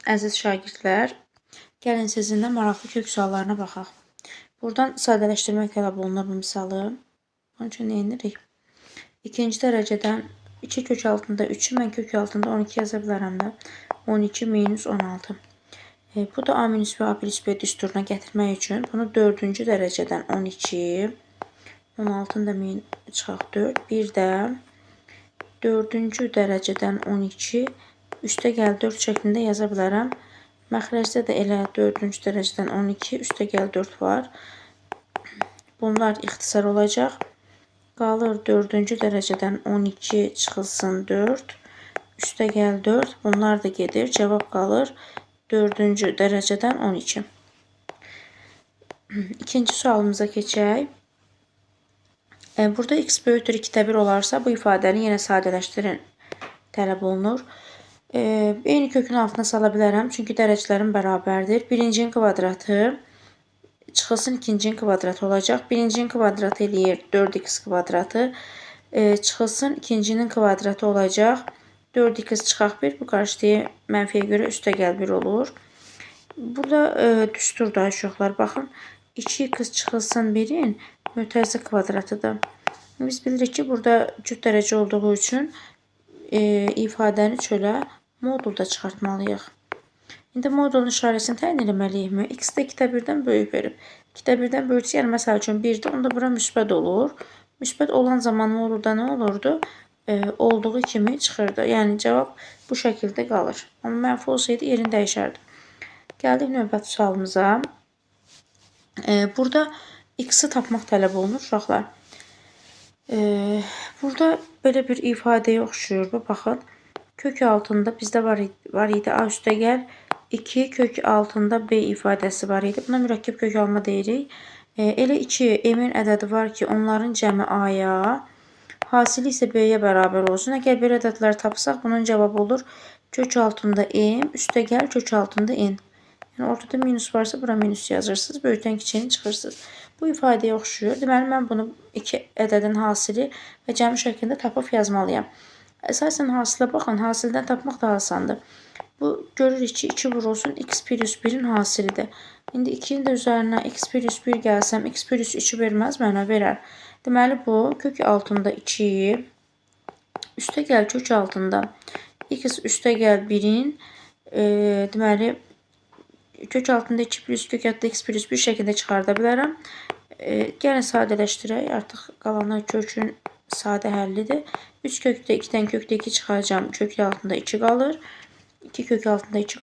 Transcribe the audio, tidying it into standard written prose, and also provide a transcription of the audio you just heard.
əziz şagirdlər, gəlin sizinlə maraqlı kök suallarına baxaq. Buradan sadələşdirmək tələb olunur bu misalı. Onun üçün nə edirik? İkinci dərəcədən 2 kök altında 3-ü mən kök altında 12 yaza bilərəm də. 12 minus 16. Bu da A minus B, A plus B düsturuna gətirmək üçün bunu 4-cü dərəcədən 12, 16-nı da min çıxaq 4, bir də 4-cü dərəcədən 12 üstəgəl 4 şəklində yaza bilərəm. Məxrəcdə də elə 4-cü dərəcədən 12 üstəgəl 4 var. Bunlar ixtisar olacaq. Qalır 4-cü dərəcədən 12 çıxılsın 4 üstəgəl 4. Bunlar da gedir. Cavab qalır 4-cü dərəcədən 12. İkinci sualımıza keçək. Burada x böyükdür 2-də 1 olarsa bu ifadəni yenə sadələşdirin tələb olunur. Eyni kökün altına sala bilərəm. Çünki dərəcələrim bərabərdir. Birincinin kvadratı çıxılsın ikincinin kvadratı olacaq. Birincinin kvadratı eləyir 4x kvadratı. Çıxılsın ikincinin kvadratı olacaq. 4x çıxaq 1. Bu qarşıdayı mənfiyə görə üstəgəl 1 olur. Burada düsturda uşaqlar baxın. 2x çıxılsın 1-in mötərizə kvadratıdır. Biz bilirik ki, burada cüt dərəcə olduğu üçün ifadəni çölə modulda çıxartmalıyıq. İndi modulun işarəsini təyin eləməliyikmi? X də 2-də 1-dən böyük verib. 2-də 1-dən böyüksə, yəni məsəl üçün 1-də, onda bura müsbət olur. Müsbət olan zaman modulda nə olurdu? Olduğu kimi çıxırdı. Yəni cavab bu şəkildə qalır. Amma mənfi olsaydı yerini dəyişərdi. Gəldik növbəti sualımıza. Burada x-i tapmaq tələb olunur uşaqlar. Burada belə bir ifadəyə oxşuyur. Baxın. Kök altında bizdə var idi A üstəgəl 2 kök altında B ifadəsi var idi. Buna mürəkkəb kök alma deyirik. Elə 2 M-in ədədi var ki, onların cəmi A-ya, hasili isə B-yə bərabər olsun. Əgər bir ədədləri tapsaq, bunun cavabı olur kök altında M üstəgəl kök altında N. Yəni ortada minus varsa bura minus yazırsınız. Böyükdən kiçiyini çıxırsınız. Bu ifadəyə oxşuyur. Deməli, mən bunu 2 ədədin hasili və cəmi şəklində tapıb yazmalıyam. Əsasən hasilə baxın, hasildən tapmaq da asandır. Bu görürük ki, 2 vurulsun x plus 1-in hasilidir. İndi 2-nin də üzərinə x plus 1 gəlsəm, x plus 3-ü verməz mənə, verər. Deməli, bu kök altında 2-yi üstəgəl kök altında x üstəgəl 1-in deməli, kök altında 2 plus kök altında x plus 1 şəkildə çıxarda bilərəm. Gəlin sadələşdirək. Artıq qalanı kökün sadə həllidir. 3 kökdə 2-dən kökdə 2 çıxaracağım. Kök altında 2 qalır. 2 kök altında 2